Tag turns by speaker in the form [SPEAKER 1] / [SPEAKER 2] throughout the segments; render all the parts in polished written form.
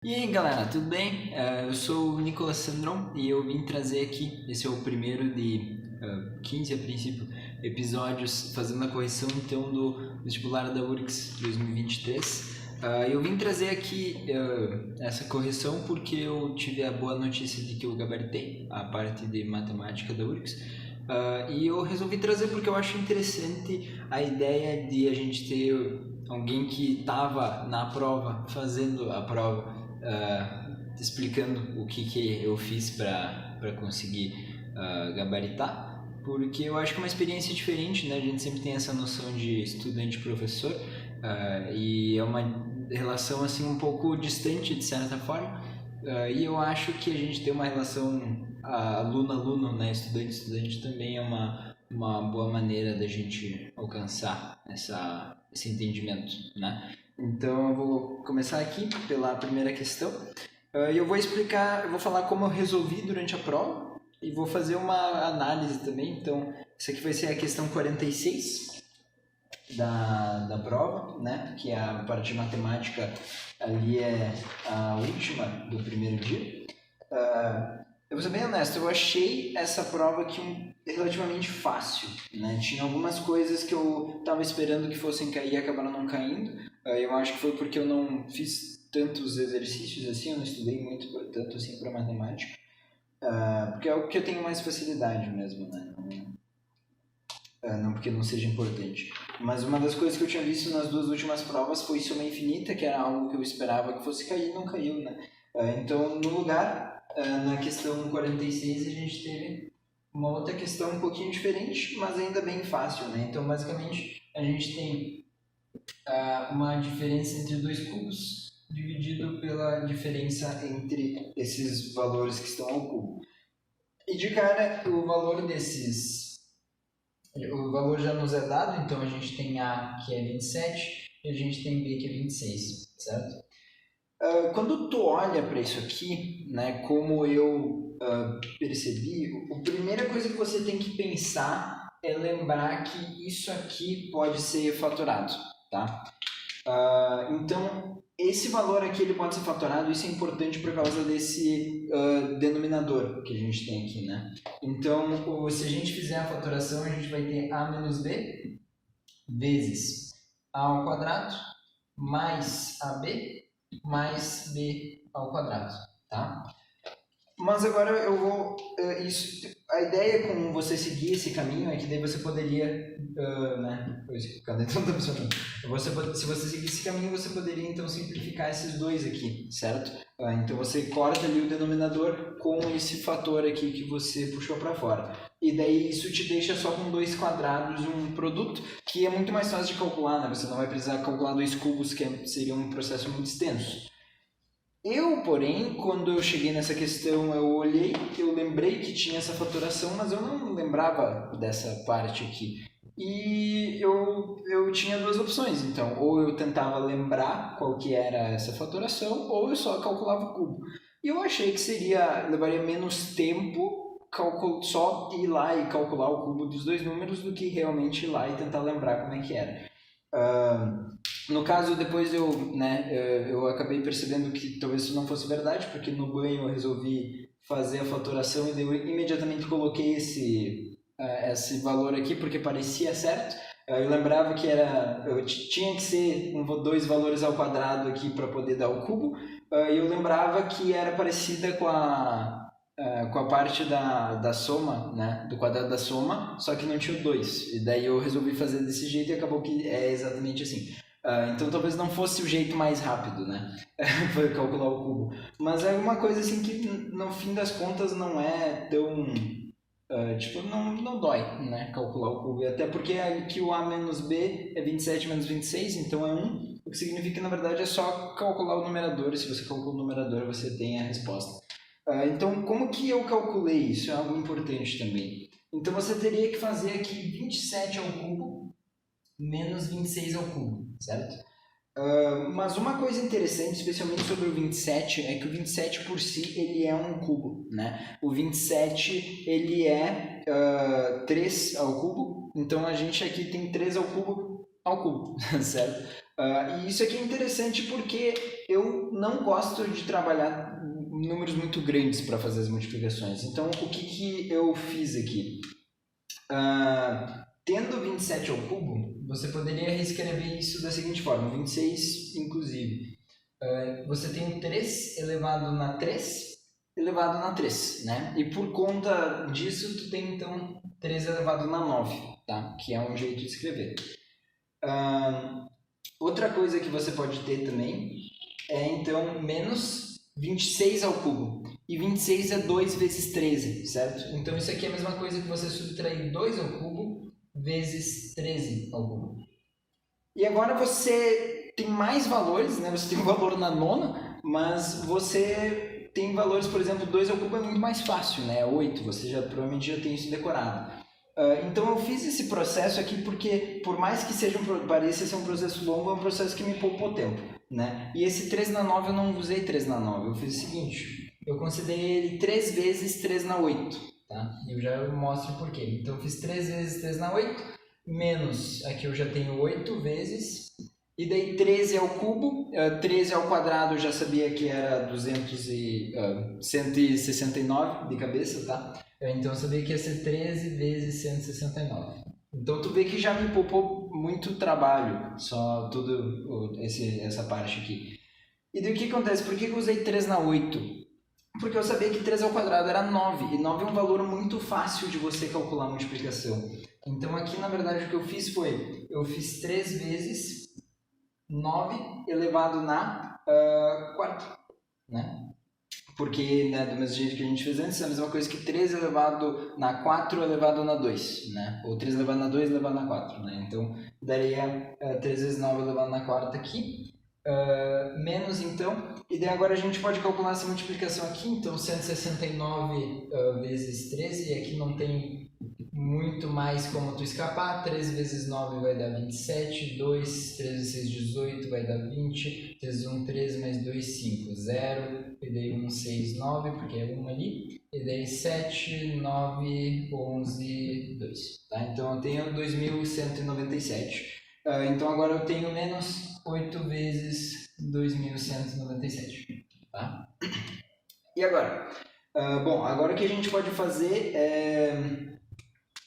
[SPEAKER 1] E aí galera, tudo bem? Eu sou o Nicolas Sandron e eu vim trazer aqui, esse é o primeiro de 15 a princípio episódios fazendo a correção então do vestibular da URGS 2023. Eu vim trazer aqui essa correção porque eu tive a boa notícia de que eu gabaritei a parte de matemática da URGS. E eu resolvi trazer porque eu acho interessante a ideia de a gente ter alguém que estava na prova, fazendo a prova, explicando o que eu fiz para conseguir gabaritar, porque eu acho que é uma experiência diferente, né? A gente sempre tem essa noção de estudante-professor e é uma relação assim um pouco distante de certa forma, e eu acho que a gente ter uma relação aluno-aluno, né? Estudante-estudante também é uma boa maneira da gente alcançar esse entendimento, né? Então eu vou começar aqui pela primeira questão. E eu vou explicar, eu vou falar como eu resolvi durante a prova e vou fazer uma análise também. Então, essa aqui vai ser a questão 46 da prova, né? Que é a parte de matemática ali é a última do primeiro dia. Eu vou ser bem honesto, eu achei essa prova aqui relativamente fácil, né? Tinha algumas coisas que eu estava esperando que fossem cair e acabaram não caindo. Eu acho que foi porque eu não fiz tantos exercícios assim, eu não estudei muito tanto assim para matemática, porque é o que eu tenho mais facilidade mesmo, né? Não porque não seja importante. Mas uma das coisas que eu tinha visto nas duas últimas provas foi soma infinita, que era algo que eu esperava que fosse cair e não caiu, né? Então, no lugar, na questão 46, a gente teve uma outra questão um pouquinho diferente, mas ainda bem fácil, né? Então, basicamente, a gente tem uma diferença entre dois cubos dividido pela diferença entre esses valores que estão ao cubo. E de cara, o valor já nos é dado, então a gente tem A que é 27 e a gente tem B que é 26, certo? Quando tu olha para isso aqui, né, como eu percebi, a primeira coisa que você tem que pensar é lembrar que isso aqui pode ser fatorado, tá? Então, esse valor aqui ele pode ser fatorado, isso é importante por causa desse denominador que a gente tem aqui, né? Então, se a gente fizer a fatoração, a gente vai ter a menos b vezes a ao quadrado mais ab mais b ao quadrado, tá? Mas agora eu vou. A ideia com você seguir esse caminho é que daí você poderia. Né? O caneta não está funcionando. Se você seguir esse caminho, você poderia então simplificar esses dois aqui, certo? Então você corta ali o denominador com esse fator aqui que você puxou para fora. E daí isso te deixa só com dois quadrados um produto que é muito mais fácil de calcular, né? Você não vai precisar calcular dois cubos, que seria um processo muito extenso. Porém, quando eu cheguei nessa questão, eu olhei, eu lembrei que tinha essa faturação, mas eu não lembrava dessa parte aqui. E eu tinha duas opções, então, ou eu tentava lembrar qual que era essa faturação, ou eu só calculava o cubo. E eu achei que levaria menos tempo só ir lá e calcular o cubo dos dois números do que realmente ir lá e tentar lembrar como é que era. No caso, depois eu acabei percebendo que talvez isso não fosse verdade, porque no banho eu resolvi fazer a faturação e eu imediatamente coloquei esse valor aqui, porque parecia certo. Eu lembrava que tinha que ser dois valores ao quadrado aqui para poder dar o cubo. E eu lembrava que era parecida com a parte da soma, né, do quadrado da soma, só que não tinha o 2. E daí eu resolvi fazer desse jeito e acabou que é exatamente assim. Então talvez não fosse o jeito mais rápido, né? Foi calcular o cubo. Mas é uma coisa assim que no fim das contas não é tão. Não dói, né? Calcular o cubo. E até porque aqui o A menos B é 27 menos 26, então é 1. O que significa que na verdade é só calcular o numerador. E se você calcula o numerador, você tem a resposta. Então, como que eu calculei isso? É algo importante também. Então você teria que fazer aqui 27 ao cubo menos 26 ao cubo, certo? Mas uma coisa interessante, especialmente sobre o 27, é que o 27 por si ele é um cubo, né? O 27 ele é 3 ao cubo, então a gente aqui tem 3 ao cubo, certo? E isso aqui é interessante porque eu não gosto de trabalhar números muito grandes para fazer as multiplicações. Então, o que eu fiz aqui? Tendo 27 ao cubo, você poderia reescrever isso da seguinte forma, 26 inclusive. Você tem um 3 elevado na 3 elevado na 3, né? E por conta disso, tu tem então 3 elevado na 9, tá? Que é um jeito de escrever. Outra coisa que você pode ter também é então menos 26 ao cubo. E 26 é 2 vezes 13, certo? Então isso aqui é a mesma coisa que você subtrair 2 ao cubo vezes 13 ao cubo. E agora você tem mais valores, né? Você tem um valor na nona, mas você tem valores, por exemplo, 2 ao cubo é muito mais fácil, né? 8, você provavelmente já tem isso decorado. Então eu fiz esse processo aqui porque, por mais que pareça ser um processo longo, é um processo que me poupou tempo, né? E esse 3 na 9 eu não usei 3 na 9, eu fiz o seguinte, eu considerei ele 3 vezes 3 na 8, tá? E eu já mostro por quê. Então eu fiz 3 vezes 3 na 8, menos, aqui eu já tenho 8 vezes, e daí 13 ao cubo, 13 ao quadrado eu já sabia que era 169 de cabeça, tá? Então eu sabia que ia ser 13 vezes 169. Então tu vê que já me poupou muito trabalho, só essa parte aqui. E daí o que acontece? Por que eu usei 3 na 8? Porque eu sabia que 3 ao quadrado era 9, e 9 é um valor muito fácil de você calcular a multiplicação. Então aqui na verdade o que eu fiz foi, eu fiz 3 vezes 9 elevado na quarta, né? Porque, né, do mesmo jeito que a gente fez antes, é a mesma coisa que 3 elevado na 4 elevado na 2, né? Ou 3 elevado na 2 elevado na 4, né? Então, daria 3 vezes 9 elevado na quarta aqui, menos então, e daí agora a gente pode calcular essa multiplicação aqui, então 169 vezes 13, e aqui não tem muito mais como tu escapar, 3 vezes 9 vai dar 27, 2, 3 vezes 6, 18, vai dar 20, 3 vezes 1, 13, mais 2, 5, 0, e daí 1, 6, 9, porque é 1 ali, e daí 7, 9, 11, 2, tá? Então eu tenho 2197, então agora eu tenho menos 8 vezes 2197, tá? E agora? Bom, agora o que a gente pode fazer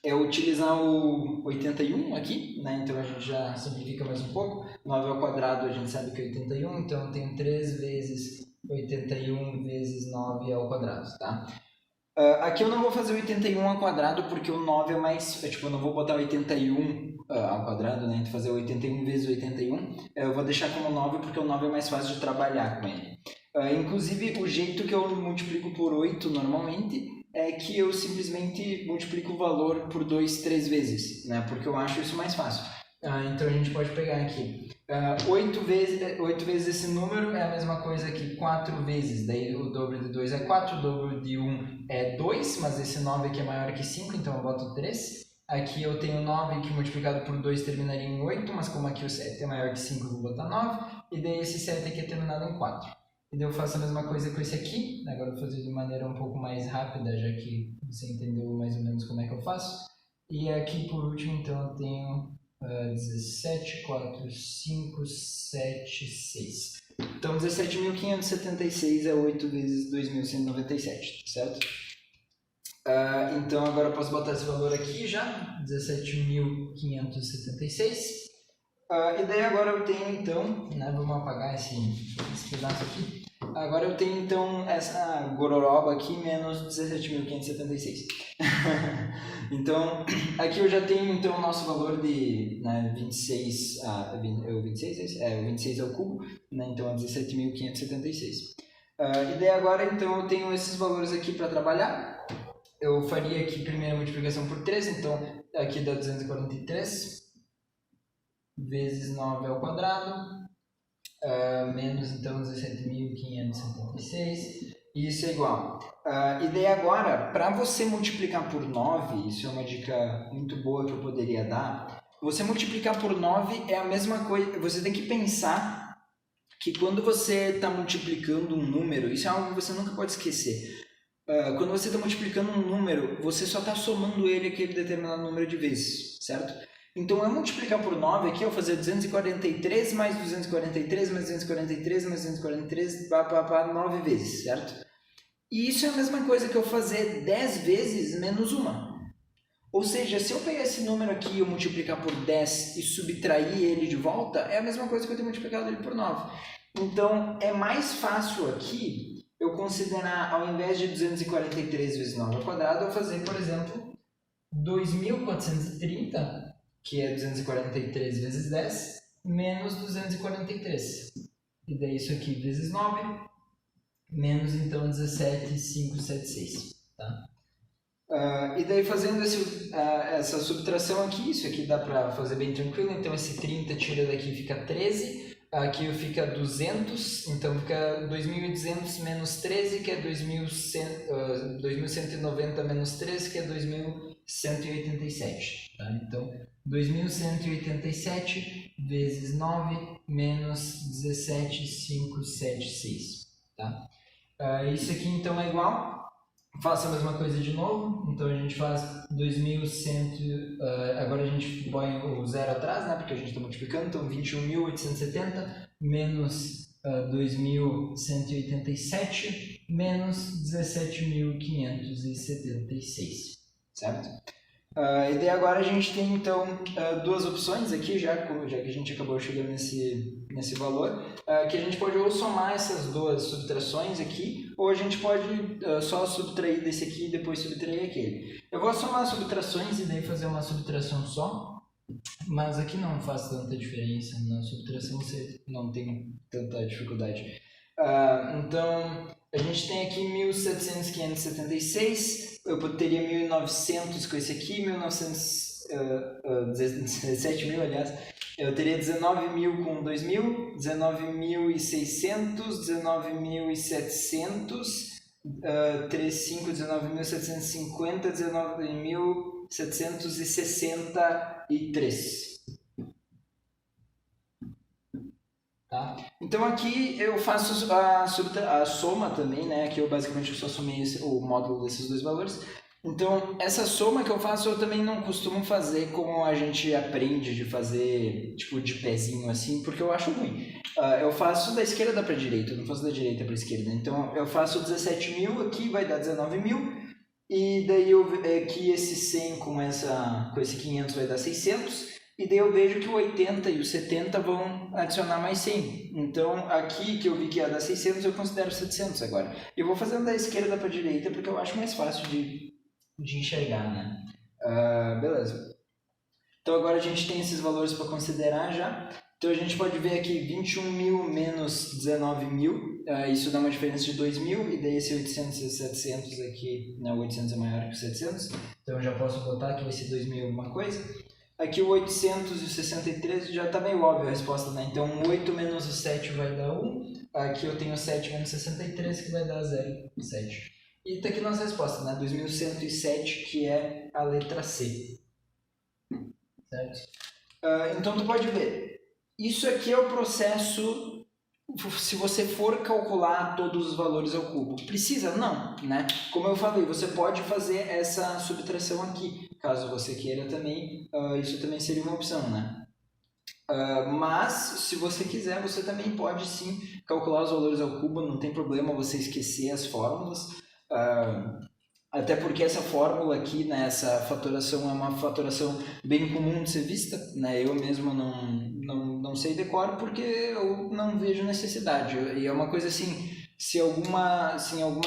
[SPEAKER 1] é utilizar o 81 aqui, né? Então a gente já simplifica mais um pouco. 9 ao quadrado a gente sabe que é 81, então eu tenho 3 vezes 81 vezes 9 ao quadrado, tá? Aqui eu não vou fazer 81 ao quadrado porque o 9 é mais... eu não vou botar 81 ao quadrado, né? Então fazer 81 vezes 81, eu vou deixar como 9 porque o 9 é mais fácil de trabalhar com ele. Inclusive, o jeito que eu multiplico por 8 normalmente é que eu simplesmente multiplico o valor por 2, 3 vezes, né? Porque eu acho isso mais fácil. Então a gente pode pegar aqui. 8 vezes esse número é a mesma coisa que 4 vezes. Daí o dobro de 2 é 4, o dobro de 1 é 2, mas esse 9 aqui é maior que 5, então eu boto 3. Aqui eu tenho 9 que multiplicado por 2 terminaria em 8, mas como aqui o 7 é maior que 5, eu vou botar 9. E daí esse 7 aqui é terminado em 4. E daí eu faço a mesma coisa com esse aqui. Agora eu vou fazer de maneira um pouco mais rápida, já que você entendeu mais ou menos como é que eu faço. E aqui por último, então, eu tenho 17, 4, 5, 7, 6. Então 17.576 é 8 vezes 2.197, certo? Então agora eu posso botar esse valor aqui já, 17.576. E daí agora eu tenho então, né, vamos apagar esse pedaço aqui. Agora eu tenho então essa gororoba aqui menos 17.576. Então aqui eu já tenho então o nosso valor de 26, o 26 ao cubo, né, então é 17.576. E daí agora então eu tenho esses valores aqui para trabalhar. Eu faria aqui primeiro a multiplicação por 3, então aqui dá 243 vezes 9 ao quadrado, menos então 17.576, e isso é igual. E daí agora, para você multiplicar por 9, isso é uma dica muito boa que eu poderia dar, você multiplicar por 9 é a mesma coisa, você tem que pensar que quando você está multiplicando um número, isso é algo que você nunca pode esquecer. Quando você está multiplicando um número, você só está somando ele aquele determinado número de vezes, certo? Então, eu multiplicar por 9 aqui, eu vou fazer 243 mais 243 mais 243 mais 243, 9 vezes, certo? E isso é a mesma coisa que eu fazer 10 vezes menos uma. Ou seja, se eu pegar esse número aqui e eu multiplicar por 10 e subtrair ele de volta, é a mesma coisa que eu ter multiplicado ele por 9. Então, é mais fácil aqui eu considerar, ao invés de 243 vezes 9 ao quadrado, eu fazer, por exemplo, 2.430, que é 243 vezes 10, menos 243. E daí isso aqui vezes 9, menos então 17.576, tá? E daí fazendo essa subtração aqui, isso aqui dá para fazer bem tranquilo, então esse 30 tira daqui fica 13, aqui fica 200, então fica 2.200 menos 13, que é 2.190 menos 13, que é 2.187, tá? Então 2.187 vezes 9 menos 17.576, tá? Isso aqui então é igual. Faça a mesma coisa de novo, então a gente faz 2.100, agora a gente põe o zero atrás, né, porque a gente está multiplicando, então 21.870 menos 2.187 menos 17.576, certo? E daí agora a gente tem então duas opções aqui, já que a gente acabou chegando nesse valor, que a gente pode ou somar essas duas subtrações aqui, ou a gente pode só subtrair desse aqui e depois subtrair aquele. Eu vou somar as subtrações e daí fazer uma subtração só, mas aqui não faz tanta diferença, na subtração você não tem tanta dificuldade. Então, a gente tem aqui 1.700.576, eu teria 1.900 com esse aqui, 17.000, aliás, eu teria 19.000 com 2.000, 19.600, 19.700, 35, 19.750, 19.763. Tá? Então aqui eu faço a soma também, né? Aqui eu basicamente só somei o módulo desses dois valores. Então essa soma que eu faço eu também não costumo fazer como a gente aprende de fazer, tipo de pezinho assim, porque eu acho ruim. Eu faço da esquerda para a direita, eu não faço da direita para a esquerda. Então eu faço 17.000 aqui, vai dar 19.000. E daí aqui esse 100 com esse 500 vai dar 600. E daí eu vejo que o 80 e o 70 vão adicionar mais 100. Então, aqui que eu vi que ia dar 600, eu considero 700 agora. Eu vou fazendo da esquerda para a direita, porque eu acho mais fácil de enxergar, né? Beleza. Então, agora a gente tem esses valores para considerar já. Então, a gente pode ver aqui 21.000 menos 19.000. Isso dá uma diferença de 2.000. E daí esse 800 e 700 aqui, né? O 800 é maior que o 700. Então, eu já posso botar que esse 2.000 é uma coisa. Aqui o 800 e o 63 já está meio óbvio a resposta, né? Então 8 menos o 7 vai dar 1. Aqui eu tenho 7 menos 63 que vai dar 0,7. E está aqui nossa resposta, né? 2107, que é a letra C. Certo? Então tu pode ver. Isso aqui é o processo, se você for calcular todos os valores ao cubo. Precisa? Não, né? Como eu falei, você pode fazer essa subtração aqui. Caso você queira também, isso também seria uma opção, né? Mas, se você quiser, você também pode sim calcular os valores ao cubo, não tem problema você esquecer as fórmulas. Até porque essa fórmula aqui, né, essa fatoração é uma fatoração bem comum de ser vista, né? Eu mesmo não sei decor porque eu não vejo necessidade. E é uma coisa assim, se em alguma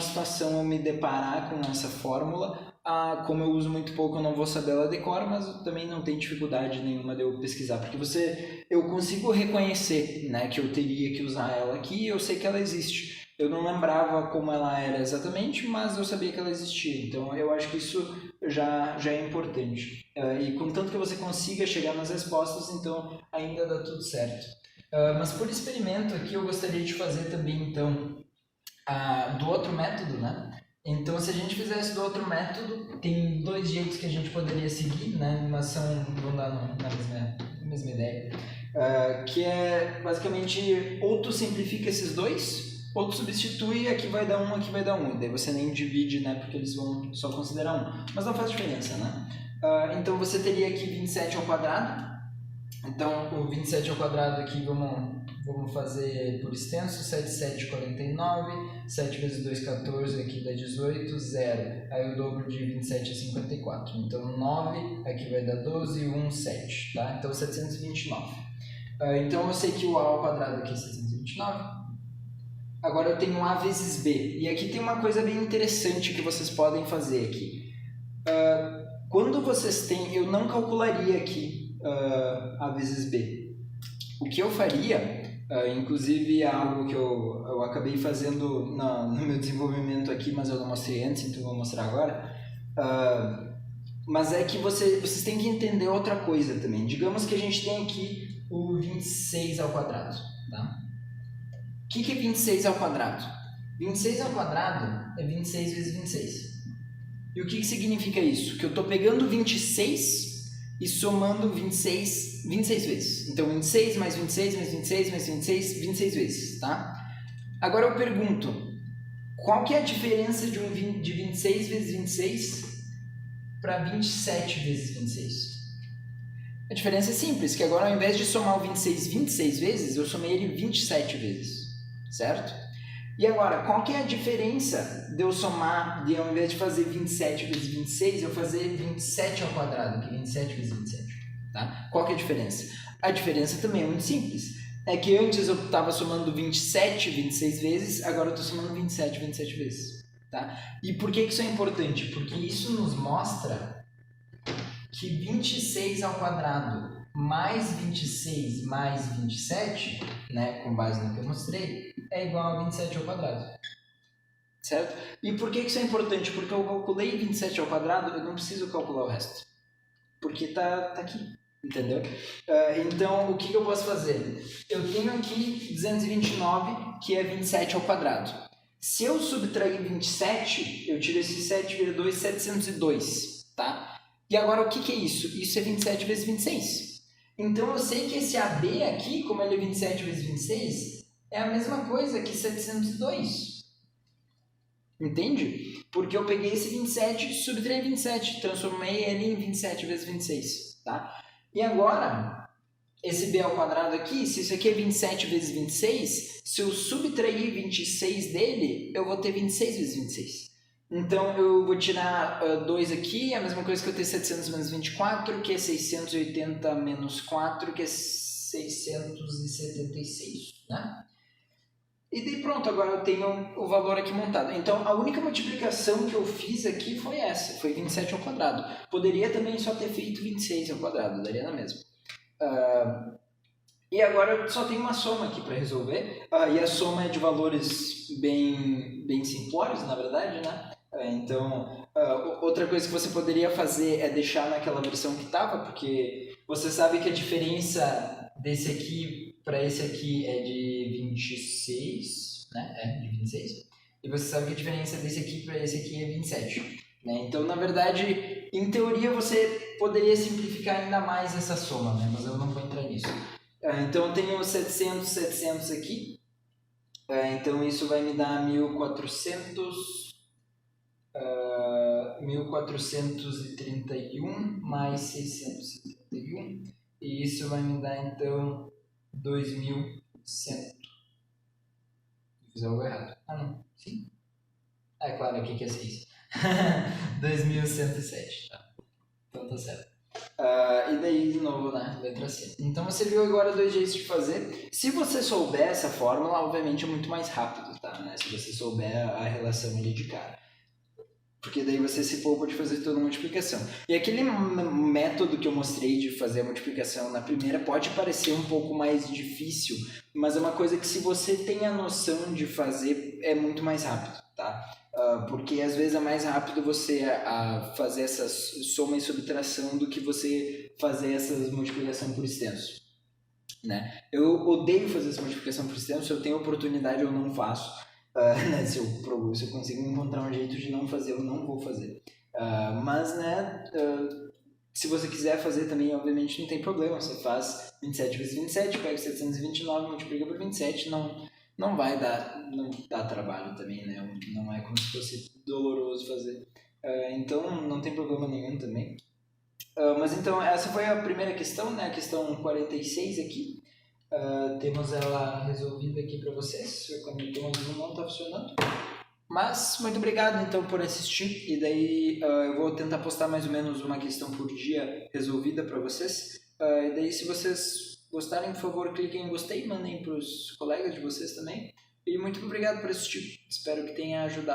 [SPEAKER 1] situação eu me deparar com essa fórmula, como eu uso muito pouco, eu não vou saber ela decor, mas eu também não tenho dificuldade nenhuma de eu pesquisar, porque eu consigo reconhecer, né, que eu teria que usar ela aqui e eu sei que ela existe. Eu não lembrava como ela era exatamente, mas eu sabia que ela existia. Então, eu acho que isso já é importante. E contanto que você consiga chegar nas respostas, então ainda dá tudo certo. Mas por experimento aqui, eu gostaria de fazer também, então, do outro método, né? Então, se a gente fizesse do outro método, tem dois jeitos que a gente poderia seguir, né? Mas vão dar na mesma ideia. Que é, basicamente, ou tu simplifica esses dois, ou tu substitui, aqui vai dar 1, aqui vai dar 1. E daí você nem divide, né? Porque eles vão só considerar 1. Mas não faz diferença, né? Então você teria aqui 27 ao quadrado. Então o 27 ao quadrado aqui vamos fazer por extenso. 7, 7, 49. 7 vezes 2, 14. Aqui dá 18, 0. Aí o dobro de 27 é 54. Então 9, aqui vai dar 12, 1, 7. Tá? Então 729. Então eu sei que o A ao quadrado aqui é 729. Agora eu tenho A vezes B. E aqui tem uma coisa bem interessante que vocês podem fazer aqui. Quando vocês têm... Eu não calcularia aqui A vezes B. O que eu faria, inclusive é algo que eu acabei fazendo no meu desenvolvimento aqui, mas eu não mostrei antes, então eu vou mostrar agora. Mas é que vocês têm que entender outra coisa também. Digamos que a gente tem aqui o 26 ao quadrado. Tá? O que é 26 ao quadrado? 26 ao quadrado é 26 vezes 26. E o que significa isso? Que eu estou pegando 26 e somando 26 vezes. Então, 26 mais 26 mais 26 mais 26, 26 vezes. Tá? Agora eu pergunto, qual que é a diferença de 26 vezes 26 para 27 vezes 26? A diferença é simples, que agora ao invés de somar o 26 vezes, eu somei ele 27 vezes. Certo? E agora, qual que é a diferença de eu somar, ao invés de fazer 27 vezes 26, eu fazer 27 ao quadrado, que é 27 vezes 27. Tá? Qual que é a diferença? A diferença também é muito simples. É que antes eu estava somando 27 26 vezes, agora eu estou somando 27 vezes. Tá? E por que isso é importante? Porque isso nos mostra que 26 ao quadrado mais 26 mais 27, né, com base no que eu mostrei, é igual a 27 ao quadrado. Certo? E por que isso é importante? Porque eu calculei 27 ao quadrado, eu não preciso calcular o resto. Porque tá aqui, entendeu? Então, o que eu posso fazer? Eu tenho aqui 229, que é 27 ao quadrado. Se eu subtrair 27, eu tiro esse 7 vezes 2, 702, tá? E agora, o que é isso? Isso é 27 vezes 26. Então, eu sei que esse AB aqui, como ele é 27 vezes 26, é a mesma coisa que 702. Entende? Porque eu peguei esse 27 e subtraí 27. Transformei ele em 27 vezes 26. Tá? E agora, esse B ao quadrado aqui, se isso aqui é 27 vezes 26, se eu subtrair 26 dele, eu vou ter 26 vezes 26. Então, eu vou tirar 2 aqui, a mesma coisa que eu ter 700 menos 24, que é 680 menos 4, que é 676, né? E daí pronto, agora eu tenho o valor aqui montado. Então, a única multiplicação que eu fiz aqui foi essa, foi 27 ao quadrado. Poderia também só ter feito 26 ao quadrado, daria na mesma. E agora eu só tenho uma soma aqui para resolver, e a soma é de valores bem simplórios, na verdade, né? Então, outra coisa que você poderia fazer é deixar naquela versão que estava, porque você sabe que a diferença desse aqui para esse aqui é de 26, né? É, de 26. E você sabe que a diferença desse aqui para esse aqui é 27. Né? Então, na verdade, em teoria, você poderia simplificar ainda mais essa soma, né? Mas eu não vou entrar nisso. Então, eu tenho 700, 700 aqui. Então, isso vai me dar 1431 mais 671. E isso vai me dar, então, 2100. Fiz algo errado. Ah, não. Sim. É claro, aqui que é 6. 2107. Tá. Então, tá certo. E daí, de novo, né? Letra C. Então, você viu agora dois jeitos de fazer. Se você souber essa fórmula, obviamente é muito mais rápido, tá? Né? Se você souber a relação ali de cara. Porque daí você se poupa de fazer toda a multiplicação. E aquele método que eu mostrei de fazer a multiplicação na primeira pode parecer um pouco mais difícil, mas é uma coisa que se você tem a noção de fazer, é muito mais rápido, tá? Porque às vezes é mais rápido você fazer essa soma e subtração do que você fazer essa multiplicação por extenso. Né? Eu odeio fazer essa multiplicação por extenso, se eu tenho oportunidade eu não faço. Né? Se eu consigo encontrar um jeito de não fazer, eu não vou fazer. Mas, né, se você quiser fazer também, obviamente não tem problema. Você faz 27 vezes 27, pega 729, multiplica por 27, não vai dar trabalho também, né? Não é como se fosse doloroso fazer. Então, não tem problema nenhum também. Mas então, essa foi a primeira questão, né? A questão 46 aqui. Temos ela resolvida aqui para vocês. O conector não está funcionando. Mas, muito obrigado então por assistir. E daí eu vou tentar postar mais ou menos uma questão por dia resolvida para vocês. E daí, se vocês gostarem, por favor, cliquem em gostei e mandem para os colegas de vocês também. E muito obrigado por assistir. Espero que tenha ajudado.